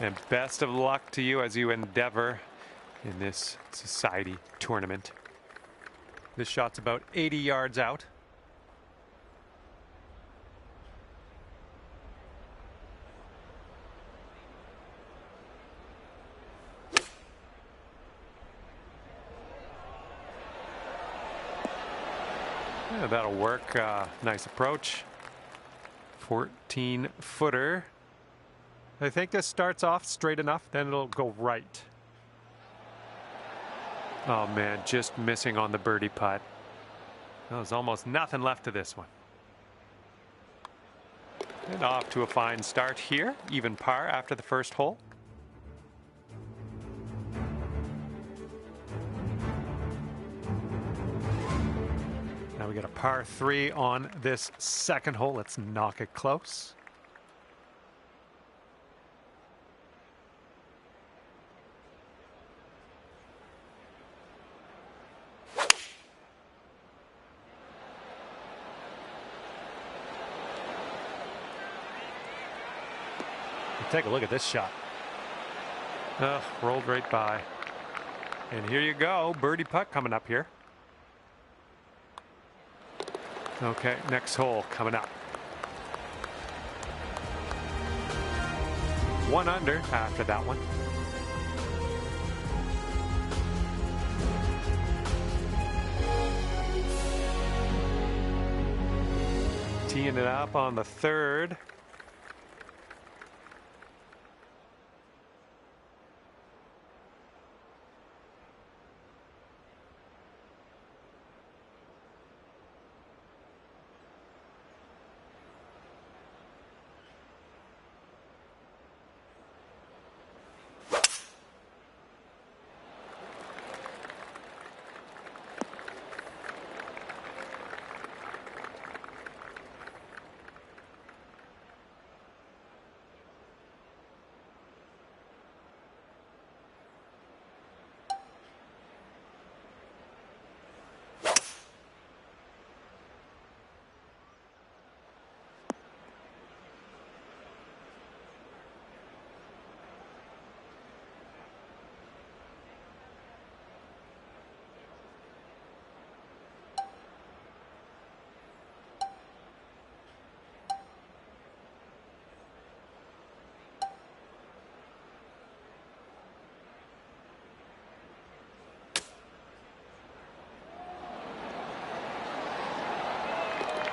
And best of luck to you as you endeavor in this society tournament. This shot's about 80 yards out. Yeah, that'll work. Nice approach. 14-footer. I think this starts off straight enough, then it'll go right. Oh man, just missing on the birdie putt. There's almost nothing left to this one. And off to a fine start here. Even par after the first hole. Now we got a par 3 on this second hole. Let's knock it close. Take a look at this shot. Rolled right by. And here you go. Birdie putt coming up here. Okay, next hole coming up. 1 under after that one. Teeing it up on the third.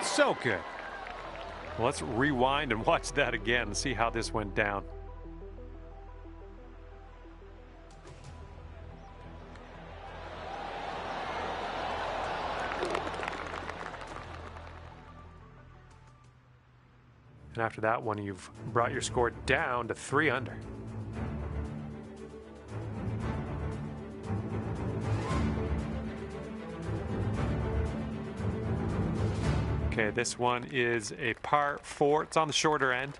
So good. Well, let's rewind and watch that again and see how this went down. And after that one, you've brought your score down to 3 under. Okay, this one is a par 4. It's on the shorter end.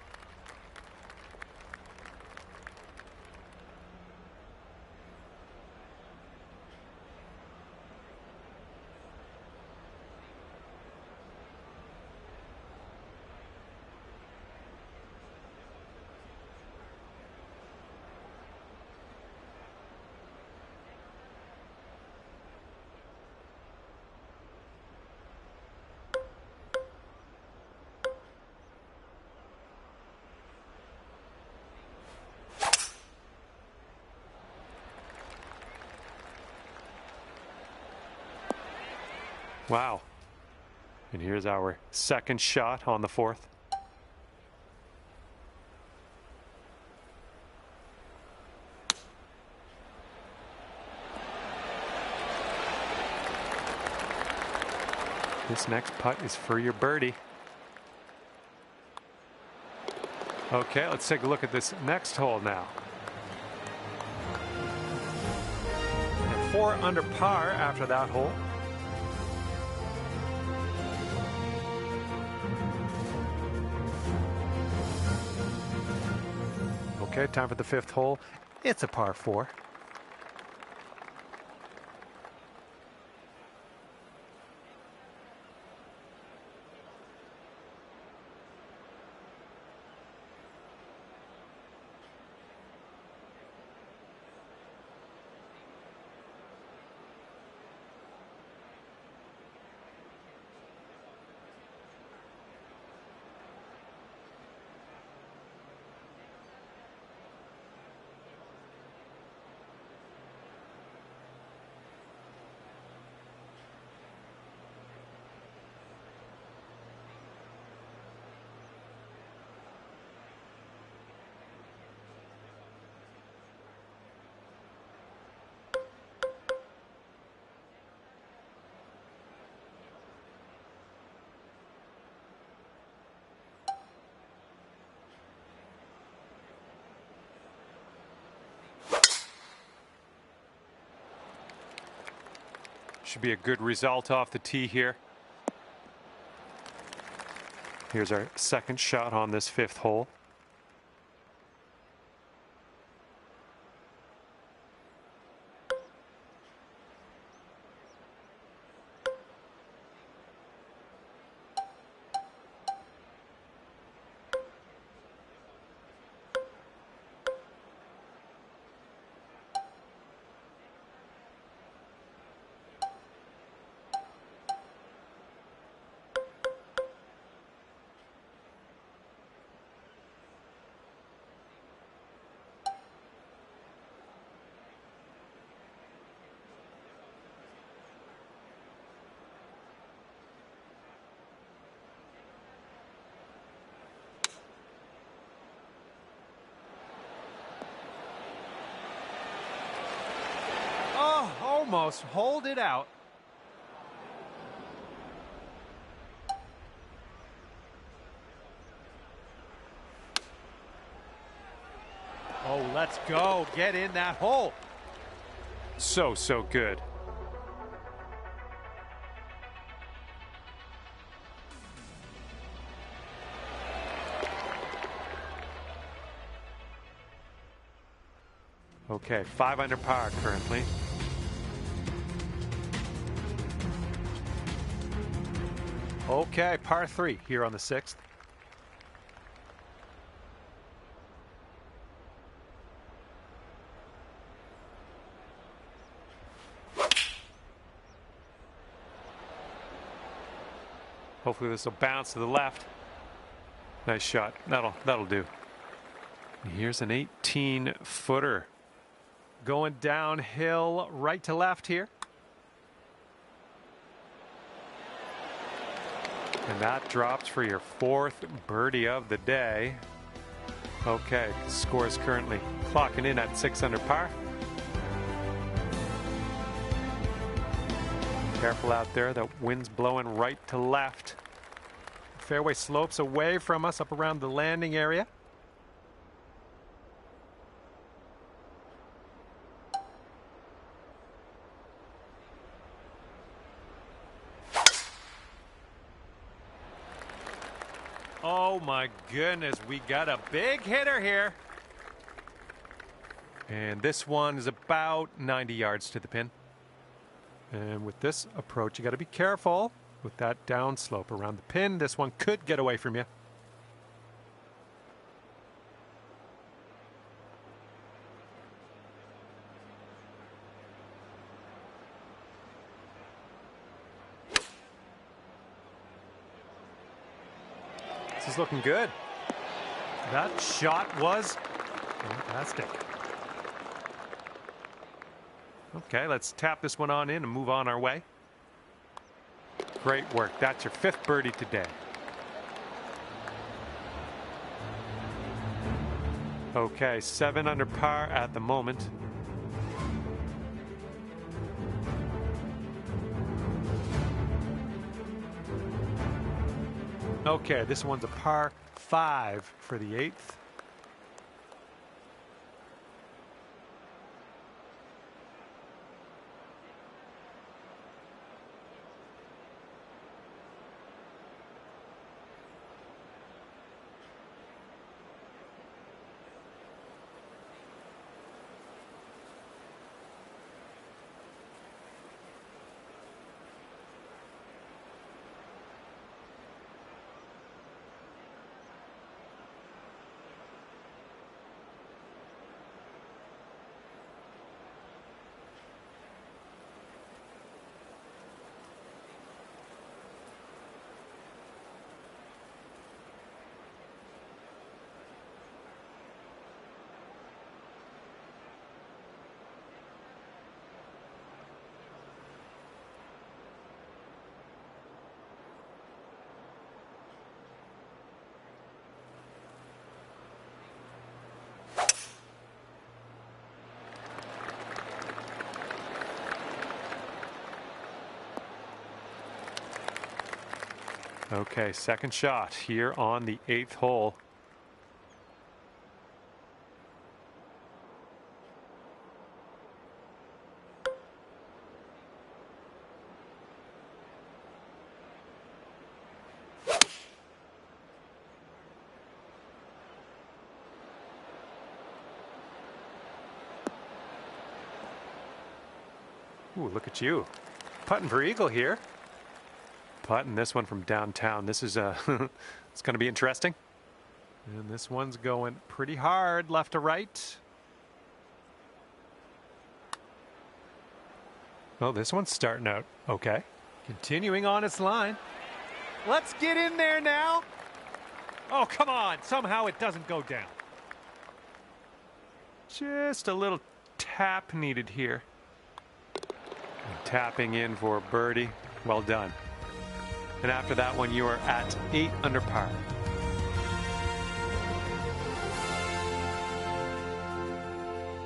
Wow. And here's our second shot on the fourth. This next putt is for your birdie. Okay, let's take a look at this next hole now. 4 under par after that hole. Okay, time for the 5th hole. It's a par 4. Should be a good result off the tee here. Here's our second shot on this 5th hole. Oh, almost hold it out. Oh, let's go. Get in that hole. So good. Okay, 5 under par currently. Okay, par 3 here on the 6th. Hopefully this will bounce to the left. Nice shot. That'll do. Here's an 18-footer. Going downhill right to left here. And that drops for your 4th birdie of the day. Okay, score is currently clocking in at 6 under par. Careful out there, that wind's blowing right to left. Fairway slopes away from us up around the landing area. Oh my goodness, we got a big hitter here. And this one is about 90 yards to the pin. And with this approach, you got to be careful with that downslope around the pin. This one could get away from you. This is looking good. That shot was fantastic. Okay, let's tap this one on in and move on our way. Great work. That's your 5th birdie today. Okay, 7 under par at the moment. Okay, this one's a par 5 for the 8th. Okay, second shot here on the 8th hole. Ooh, look at you. Putting for eagle here. Putting this one from downtown. This is it's going to be interesting. And this one's going pretty hard left to right. Oh, this one's starting out okay. Continuing on its line. Let's get in there now. Oh, come on. Somehow it doesn't go down. Just a little tap needed here. And tapping in for birdie. Well done. And after that one, you are at 8 under par.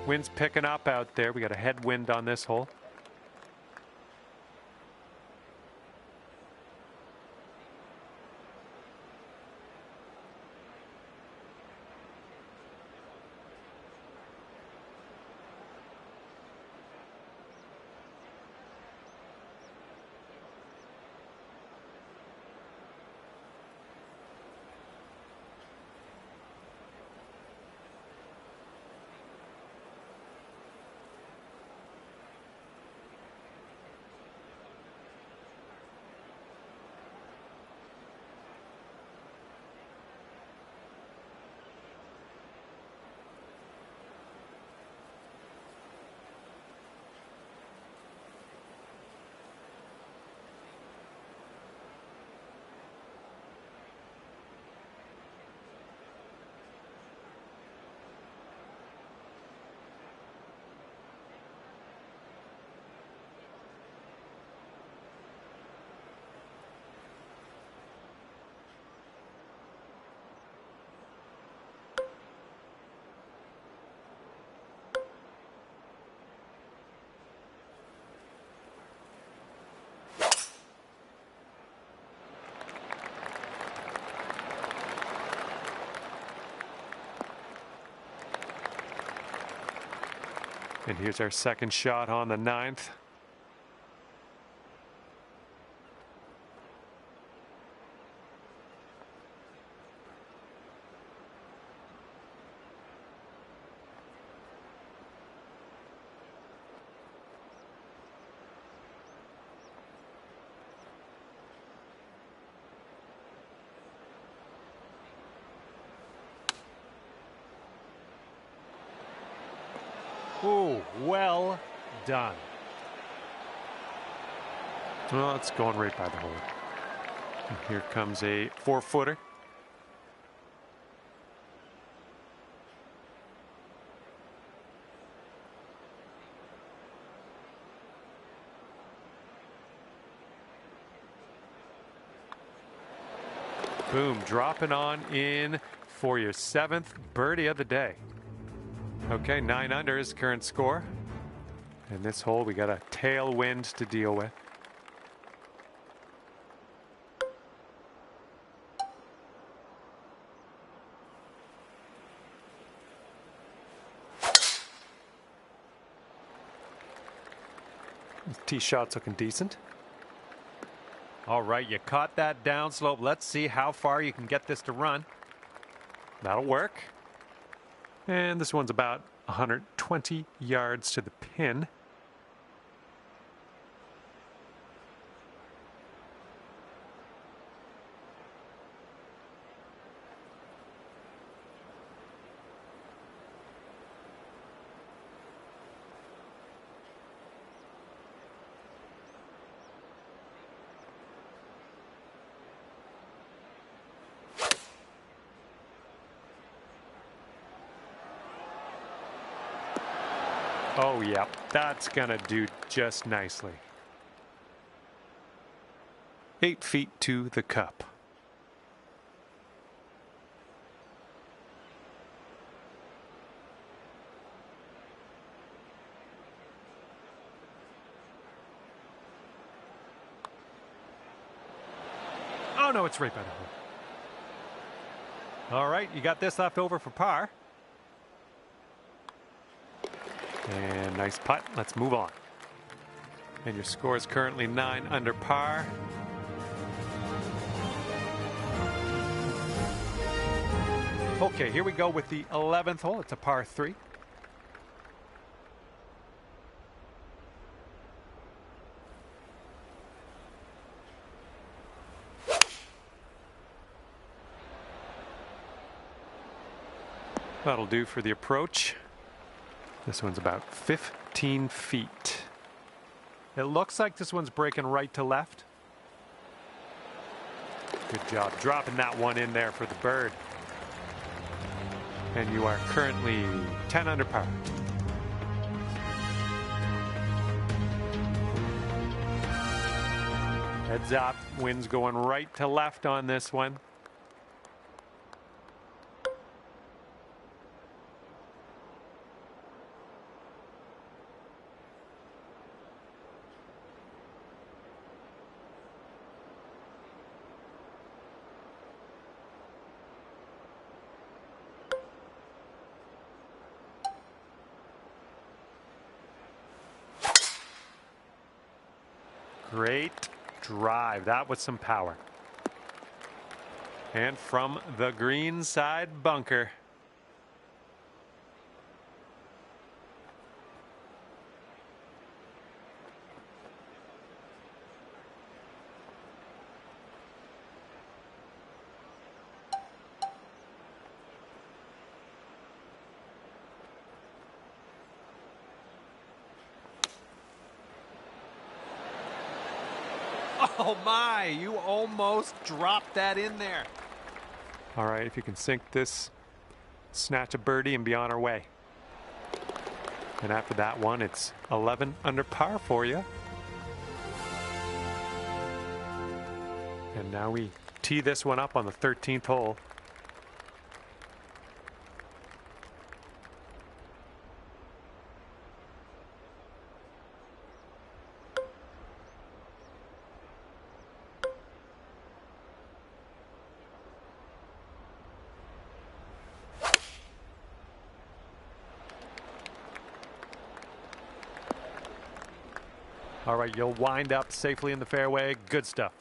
Wind's picking up out there. We got a headwind on this hole. And here's our second shot on the 9th. Ooh, well done. Well, it's going right by the hole. And here comes a 4-footer. Boom, dropping on in for your 7th birdie of the day. Okay, 9 under is current score. And this hole, we got a tailwind to deal with. Tee shot's looking decent. All right, you caught that downslope. Let's see how far you can get this to run. That'll work. And this one's about 120 yards to the pin. Oh, yeah, that's gonna do just nicely. 8 feet to the cup. Oh, no, it's right by the hole. All right, you got this left over for par. And nice putt. Let's move on. And your score is currently 9 under par. Okay, here we go with the 11th hole. It's a par 3. That'll do for the approach. This one's about 15 feet. It looks like this one's breaking right to left. Good job dropping that one in there for the bird. And you are currently 10 under par. Heads up, wind's going right to left on this one. Great drive. That was some power. And from the green side bunker. Oh my, you almost dropped that in there. All right, if you can sink this, snatch a birdie and be on our way. And after that one, it's 11 under par for you. And now we tee this one up on the 13th hole. All right, you'll wind up safely in the fairway. Good stuff.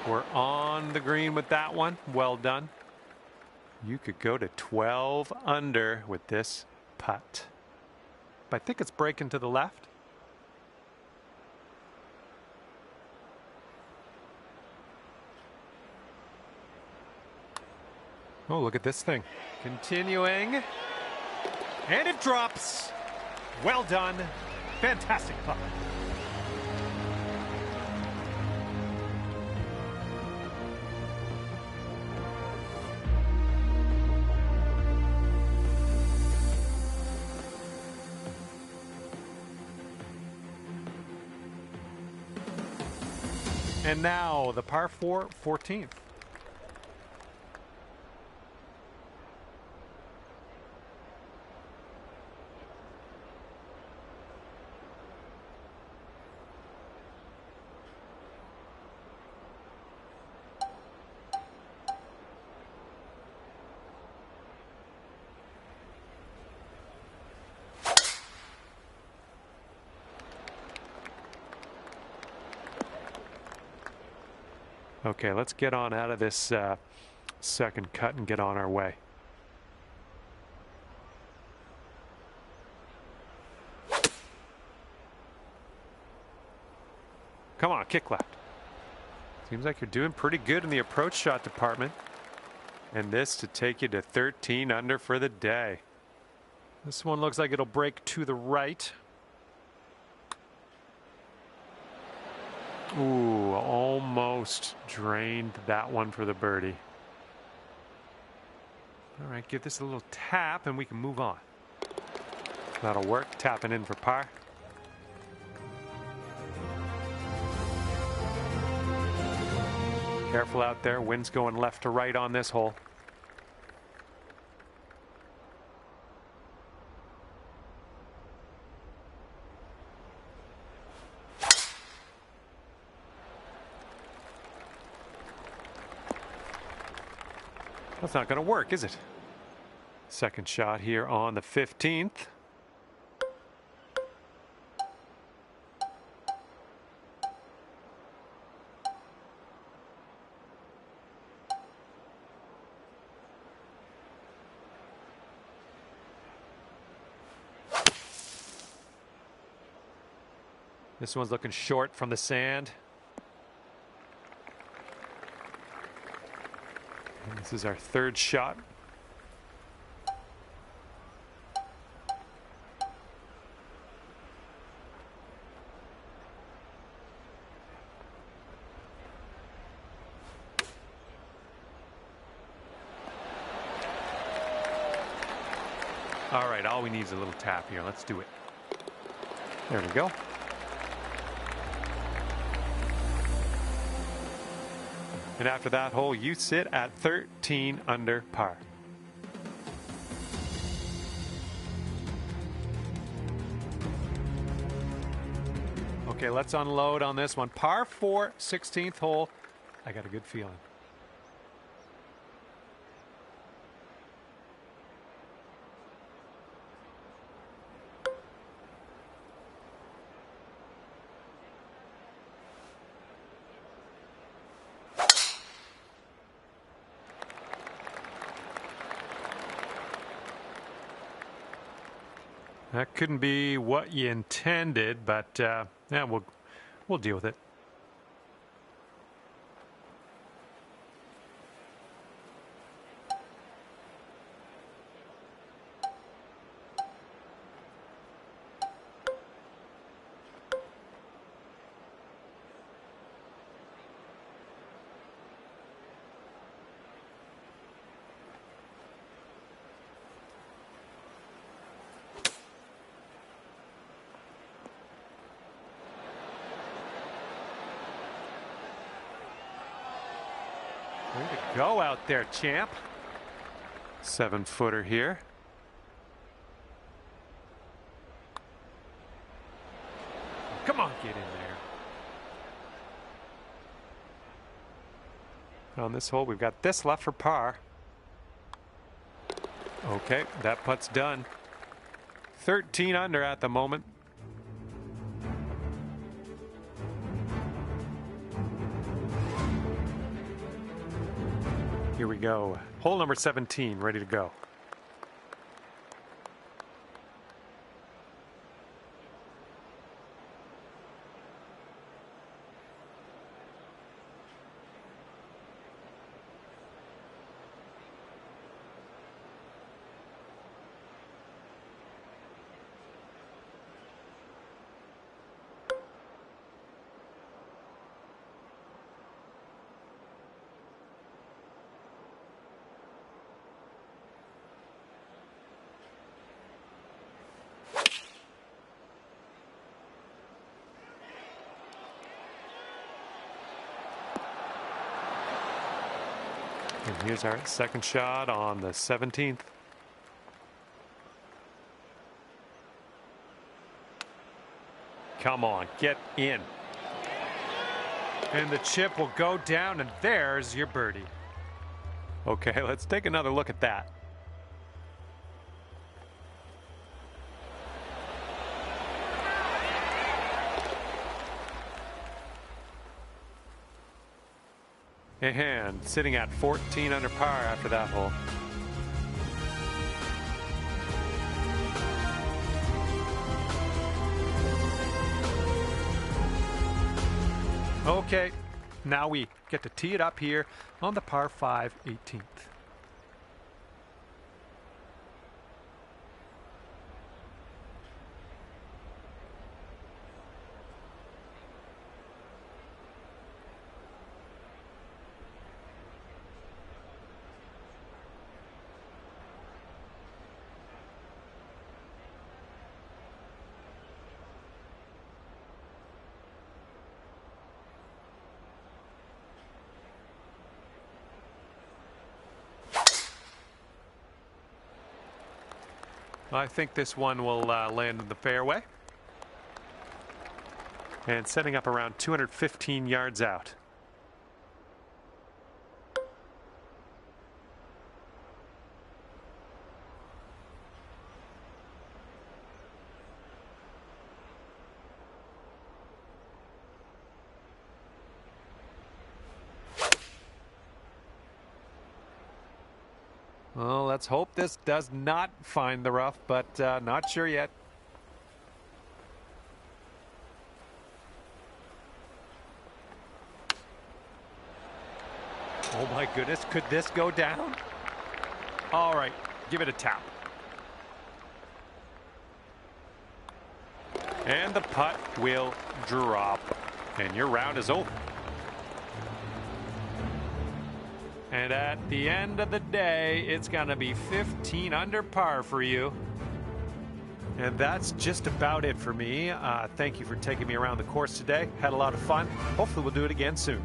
We're on the green with that one. Well done. You could go to 12 under with this putt. I think it's breaking to the left. Oh, look at this thing. Continuing. And it drops. Well done. Fantastic putt. And now the par 4 14th. Okay, let's get on out of this second cut and get on our way. Come on, kick left. Seems like you're doing pretty good in the approach shot department. And this to take you to 13 under for the day. This one looks like it'll break to the right. Ooh, almost drained that one for the birdie. All right, give this a little tap and we can move on. That'll work. Tapping in for par. Careful out there. Wind's going left to right on this hole. That's not going to work, is it? Second shot here on the 15th. This one's looking short from the sand. And this is our third shot. All right, all we need is a little tap here. Let's do it. There we go. And after that hole, you sit at 13 under par. Okay, let's unload on this one. Par 4, 16th hole. I got a good feeling. That couldn't be what you intended, but yeah, we'll deal with it. Way to go out there, champ. 7-footer here. Come on, get in there. On this hole, we've got this left for par. Okay, that putt's done. 13 under at the moment. Here we go. Hole number 17, ready to go. And here's our second shot on the 17th. Come on, get in. And the chip will go down, and there's your birdie. Okay, let's take another look at that. And sitting at 14 under par after that hole. Okay, now we get to tee it up here on the par 5 18th. I think this one will land in the fairway. And setting up around 215 yards out. Well, let's hope this does not find the rough, but not sure yet. Oh my goodness, could this go down? All right, give it a tap. And the putt will drop, and your round is over. And at the end of the day, it's going to be 15 under par for you. And that's just about it for me. Thank you for taking me around the course today. Had a lot of fun. Hopefully we'll do it again soon.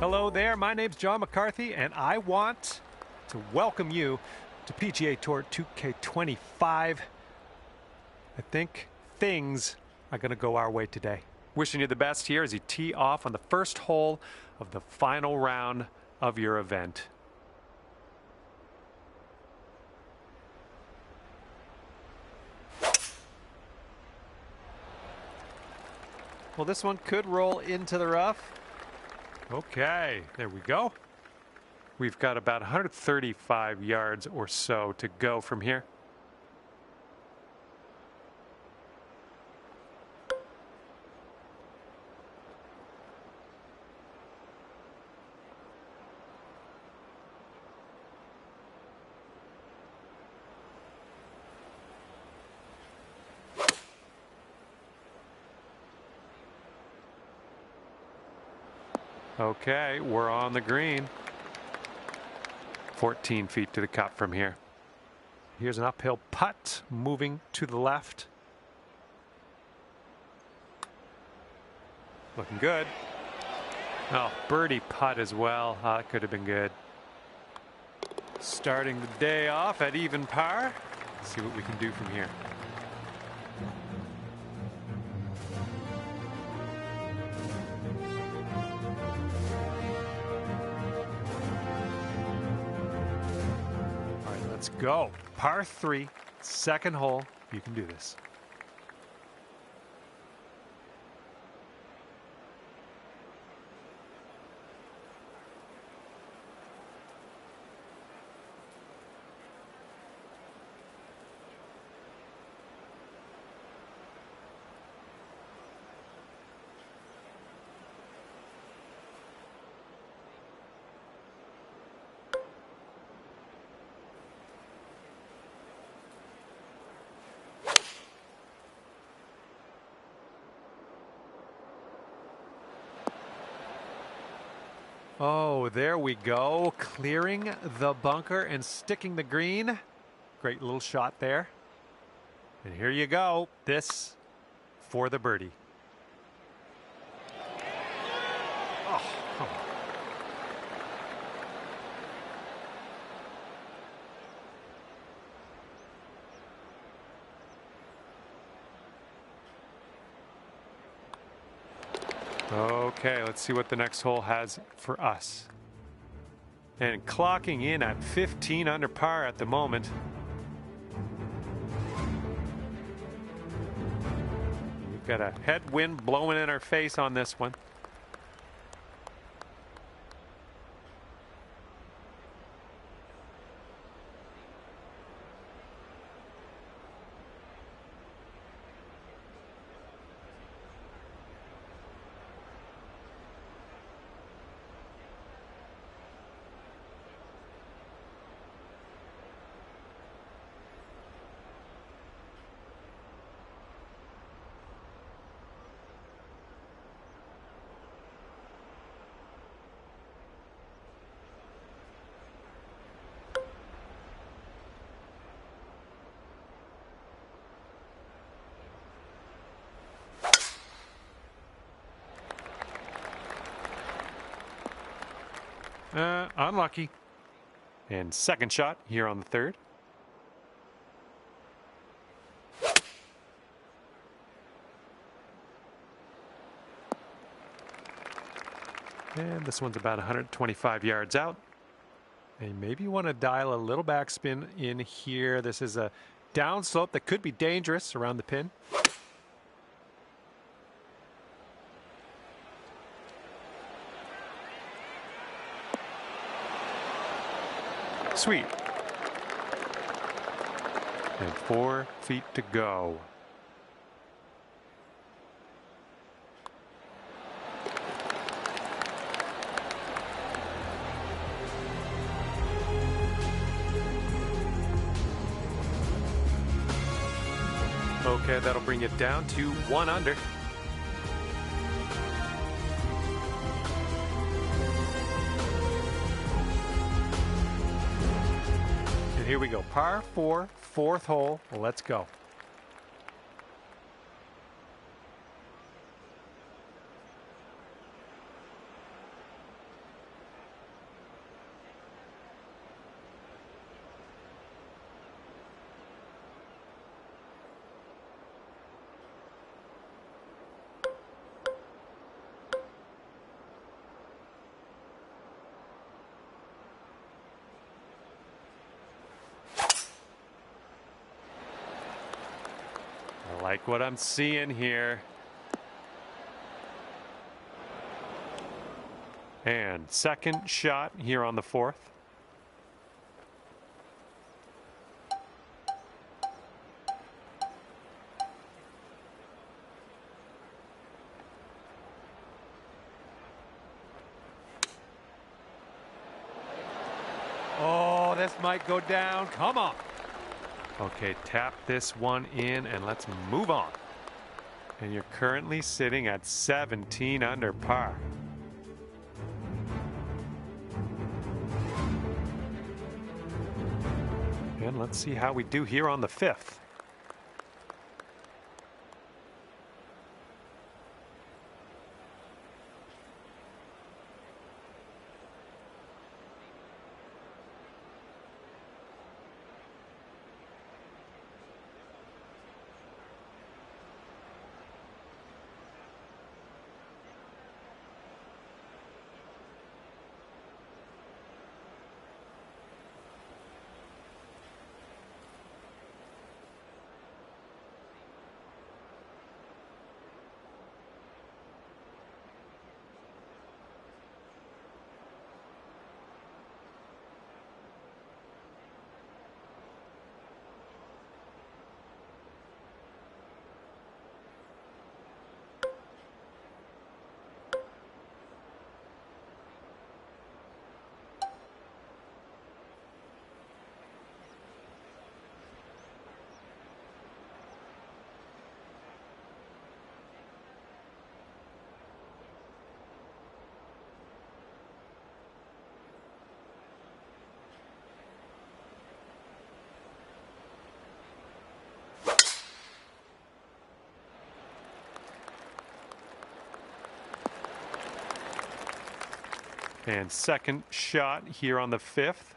Hello there, my name's John McCarthy, and I want to welcome you to PGA Tour 2K25. I think things are going to go our way today. Wishing you the best here as you tee off on the first hole of the final round of your event. Well, this one could roll into the rough. Okay, there we go. We've got about 135 yards or so to go from here. Okay, we're on the green. 14 feet to the cup from here. Here's an uphill putt moving to the left. Looking good. Oh, birdie putt as well. Oh, that could have been good. Starting the day off at even par. Let's see what we can do from here. Let's go. Par 3, second hole. You can do this. Oh, there we go. Clearing the bunker and sticking the green. Great little shot there. And here you go. This for the birdie. Oh, come on. Okay, let's see what the next hole has for us. And clocking in at 15 under par at the moment. We've got a headwind blowing in our face on this one. Unlucky. And second shot here on the third. And this one's about 125 yards out. And maybe you want to dial a little backspin in here. This is a downslope that could be dangerous around the pin. Sweet. And 4 feet to go. Okay, that'll bring it down to 1 under. And here we go. Par 4, fourth hole. Let's go. I like what I'm seeing here. And second shot here on the fourth. Oh, this might go down. Come on. Okay, tap this one in and let's move on. And you're currently sitting at 17 under par. And let's see how we do here on the fifth. And second shot here on the fifth.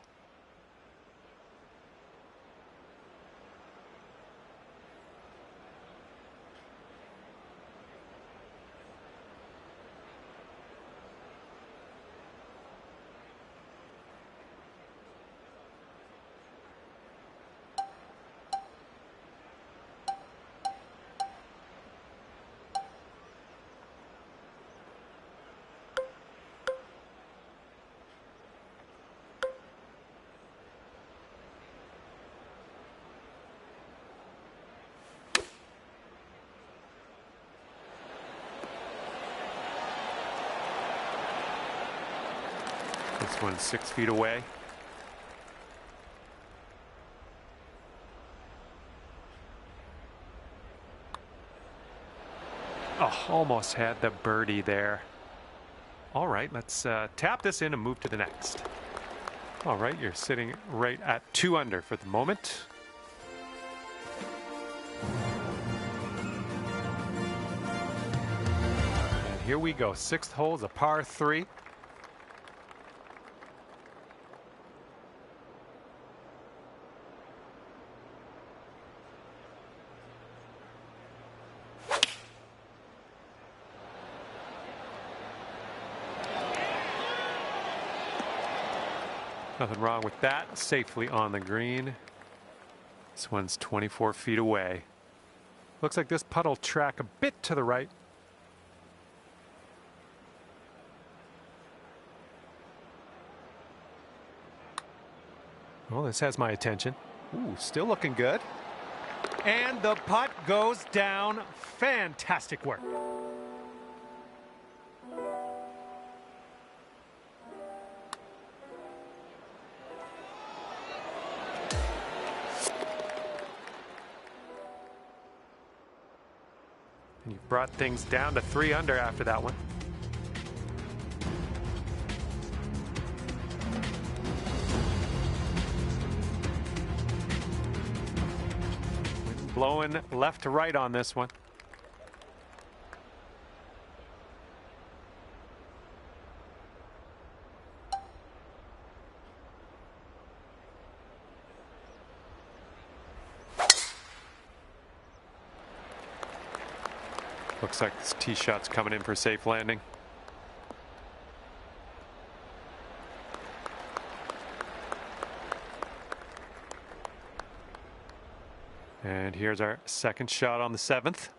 This one's 6 feet away. Oh, almost had the birdie there. All right, let's tap this in and move to the next. All right, you're sitting right at 2 under for the moment. And here we go. 6th hole is a par 3. Nothing wrong with that. Safely on the green. This one's 24 feet away. Looks like this putt will track a bit to the right. Well, this has my attention. Ooh, still looking good. And the putt goes down. Fantastic work. And you brought things down to 3 under after that one. Blowing left to right on this one. Looks like this tee shot's coming in for safe landing. And here's our second shot on the 7th.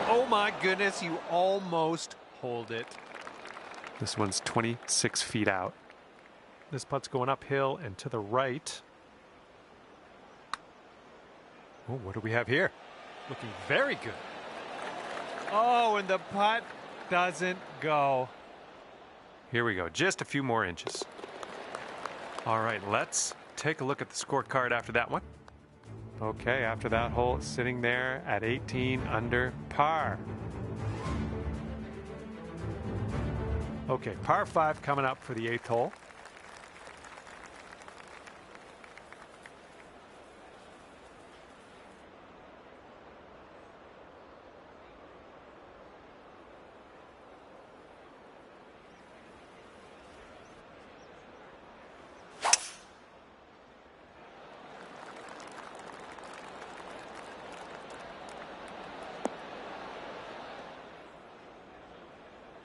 Oh my goodness, you almost hold it. This one's 26 feet out. This putt's going uphill and to the right. Oh, what do we have here? Looking very good. Oh, and the putt doesn't go. Here we go. Just a few more inches. All right, let's take a look at the scorecard after that one. Okay, after that hole, it's sitting there at 18 under par. Okay, par 5 coming up for the 8th hole.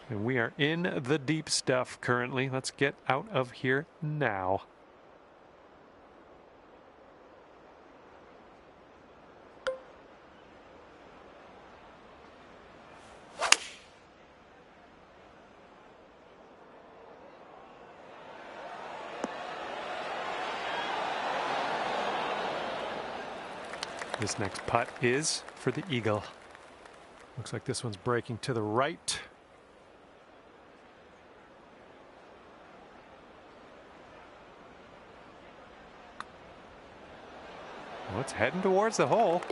And we are in the deep stuff currently. Let's get out of here now. This next putt is for the eagle. Looks like this one's breaking to the right. Well, it's heading towards the hole.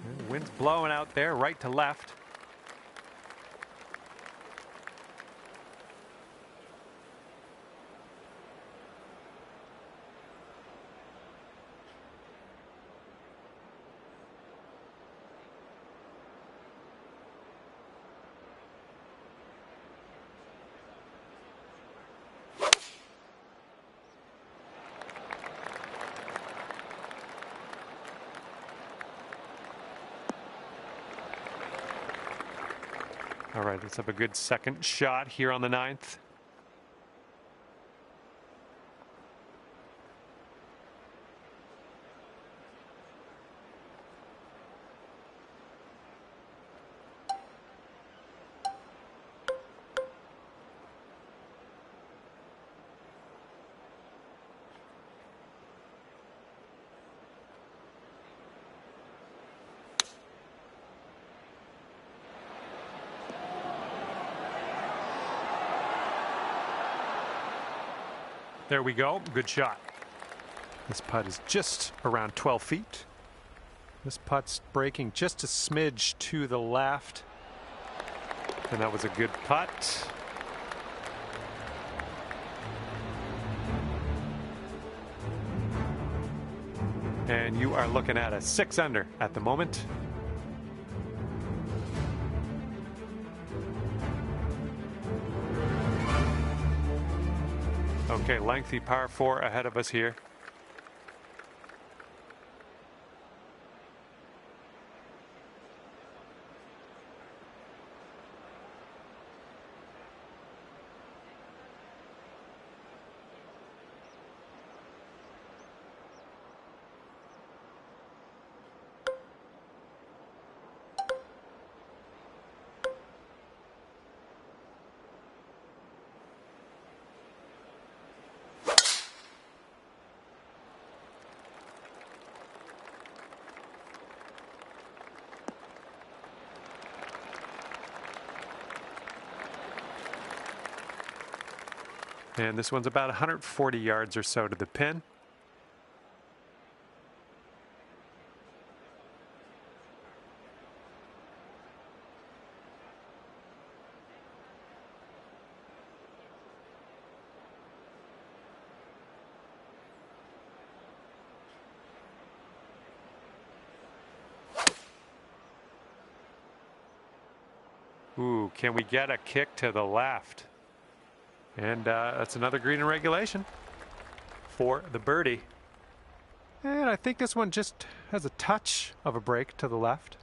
And wind's blowing out there, right to left. All right, let's have a good second shot here on the 9th. There we go. Good shot. This putt is just around 12 feet. This putt's breaking just a smidge to the left. And that was a good putt. And you are looking at a 6 under at the moment. Okay, lengthy par 4 ahead of us here. And this one's about 140 yards or so to the pin. Ooh, can we get a kick to the left? And that's another green in regulation for the birdie. And I think this one just has a touch of a break to the left.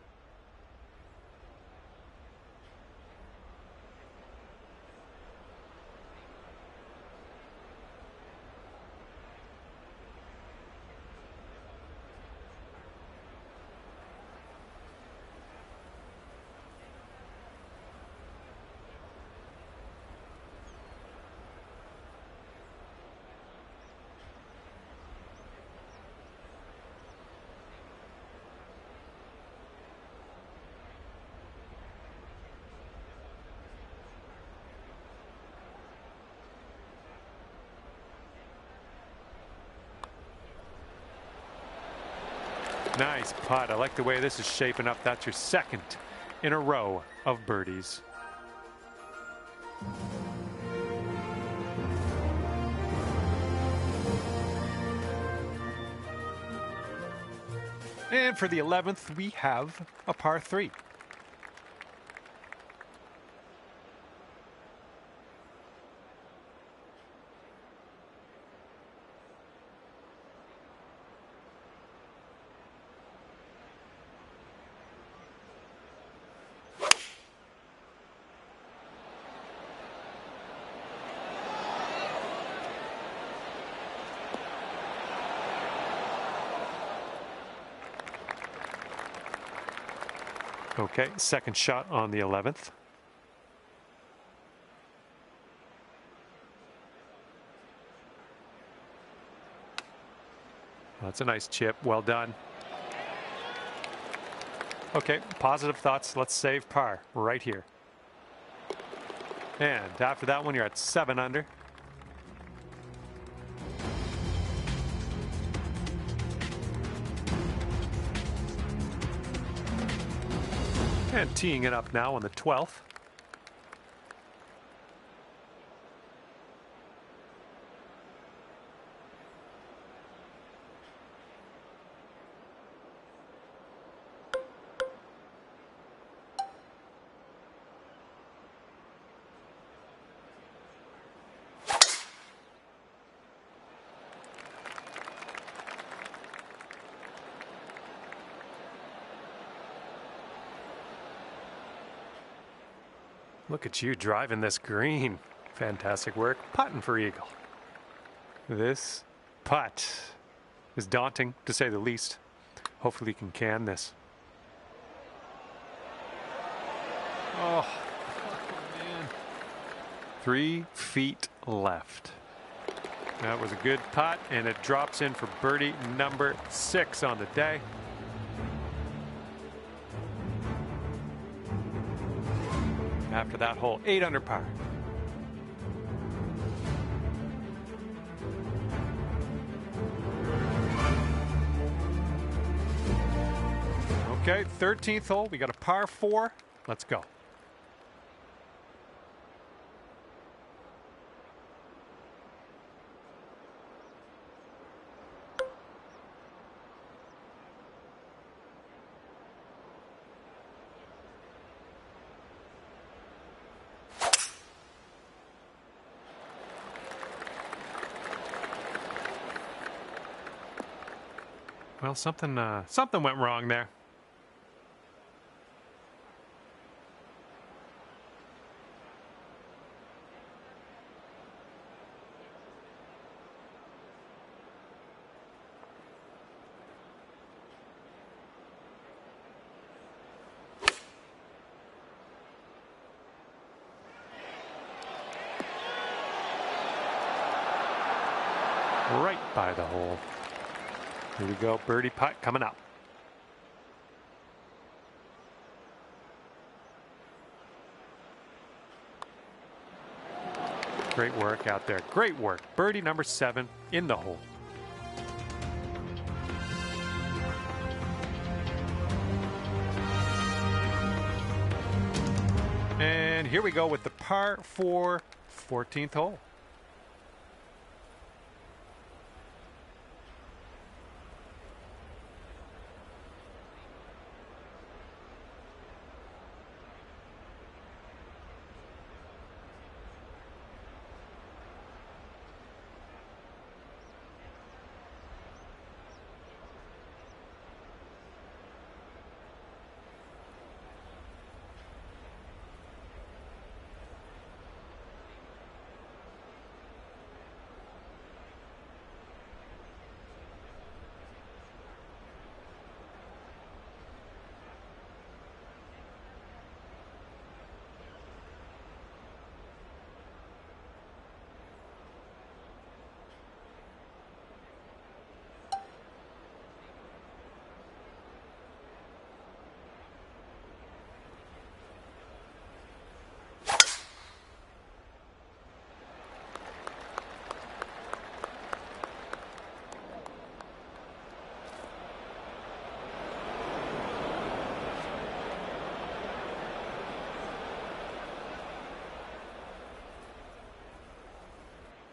Nice putt. I like the way this is shaping up. That's your second in a row of birdies. And for the 11th, we have a par 3. Okay, second shot on the 11th. That's a nice chip. Well done. Okay, positive thoughts. Let's save par right here. And after that one, you're at 7 under. And teeing it up now on the 12th. Look at you driving this green. Fantastic work putting for eagle. This putt is daunting, to say the least. Hopefully he can this. Oh, man. 3 feet left. That was a good putt, and it drops in for birdie number 6 on the day. After that hole, 8 under par. Okay, 13th hole. We got a par 4. Let's go. Well, something went wrong there. Right by the hole. Here we go, birdie putt coming up. Great work out there. Great work. Birdie number 7 in the hole. And here we go with the par 4 14th hole.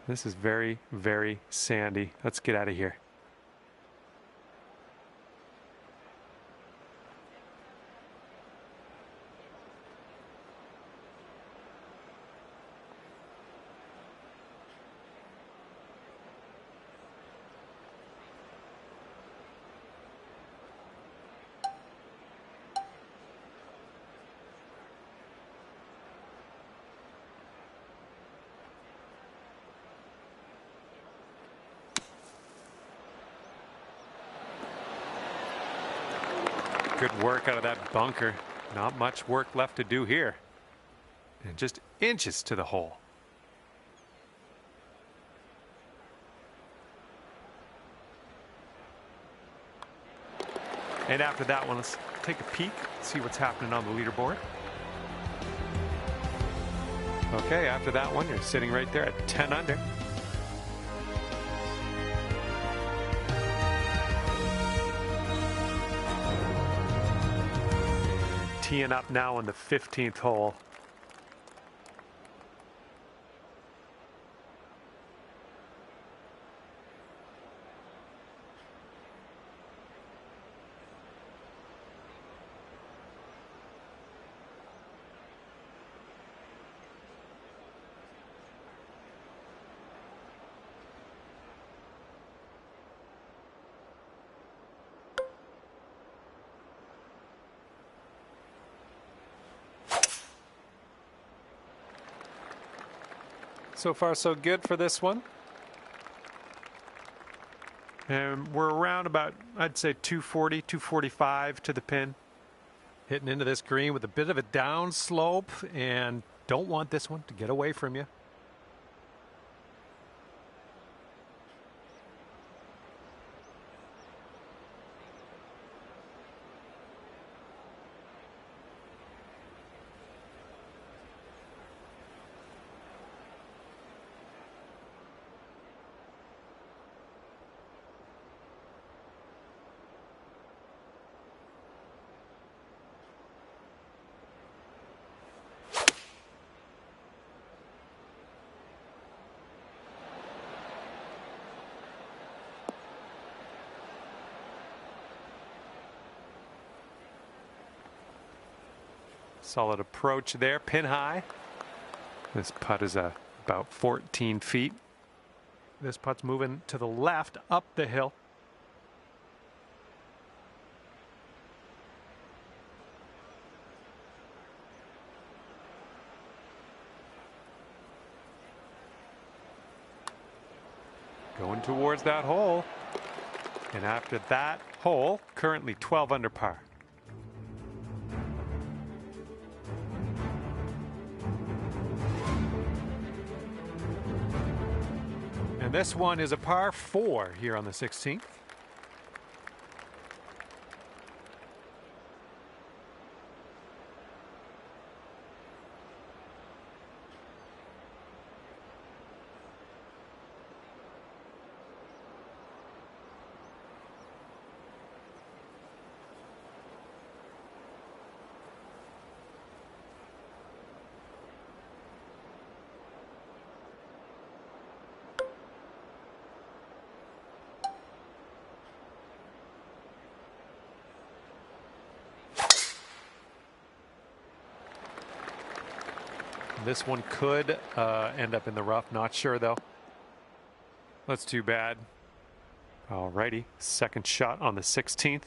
This is very, very sandy. Let's get out of here. Good work out of that bunker. Not much work left to do here. And just inches to the hole. And after that one, let's take a peek, see what's happening on the leaderboard. Okay, after that one, you're sitting right there at 10 under. Teeing up now on the 15th hole. So far, so good for this one. And we're around about, I'd say 240, 245 to the pin. Hitting into this green with a bit of a down slope, and don't want this one to get away from you. Solid approach there, pin high. This putt is about 14 feet. This putt's moving to the left up the hill. Going towards that hole. And after that hole, currently 12 under par. And this one is a par 4 here on the 16th. This one could end up in the rough. Not sure, though. That's too bad. Alrighty. Second shot on the 16th.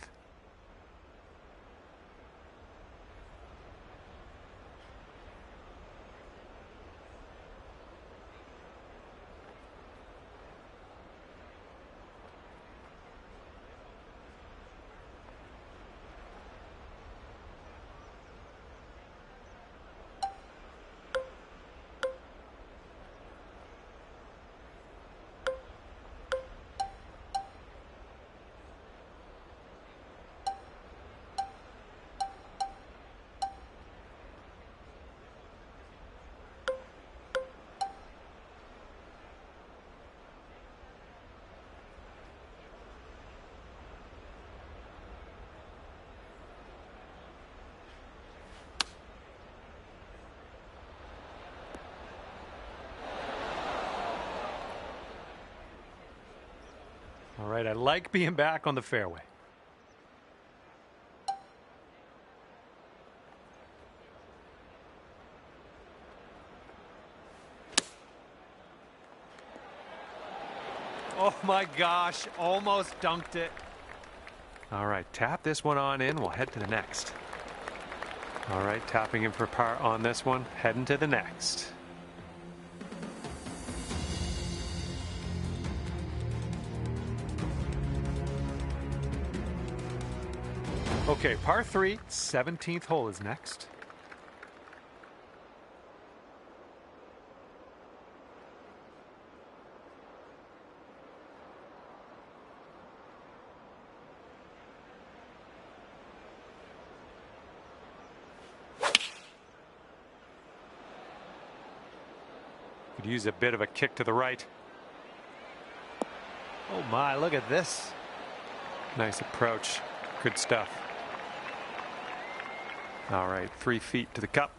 All right, I like being back on the fairway. Oh my gosh, almost dunked it. All right, tap this one on in. We'll head to the next. All right, tapping in for par on this one, heading to the next. Okay, par 3, 17th hole is next. Could use a bit of a kick to the right. Oh my, look at this. Nice approach. Good stuff. All right, 3 feet to the cup.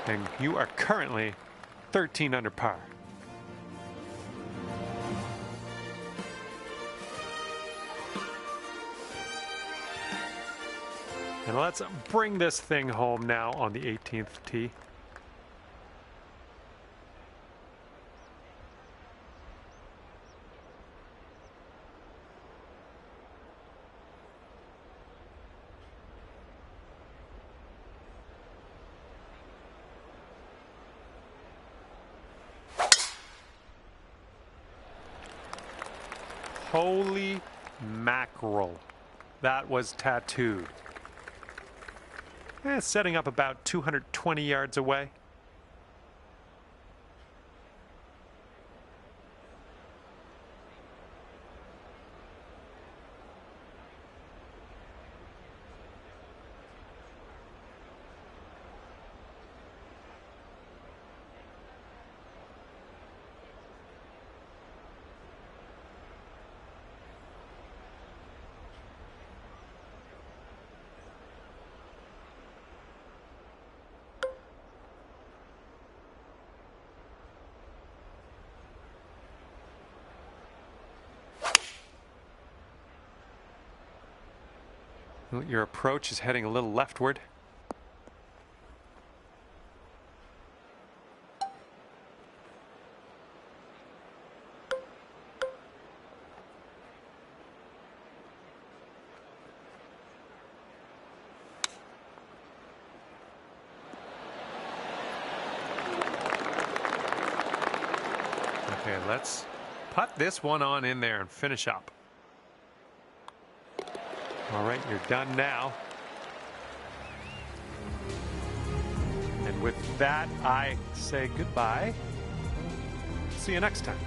And you are currently 13 under par. And let's bring this thing home now on the 18th tee. Holy mackerel. That was tattooed. Setting up about 220 yards away. Well, your approach is heading a little leftward. Okay, let's putt this one on in there and finish up. All right, you're done now. And with that, I say goodbye. See you next time.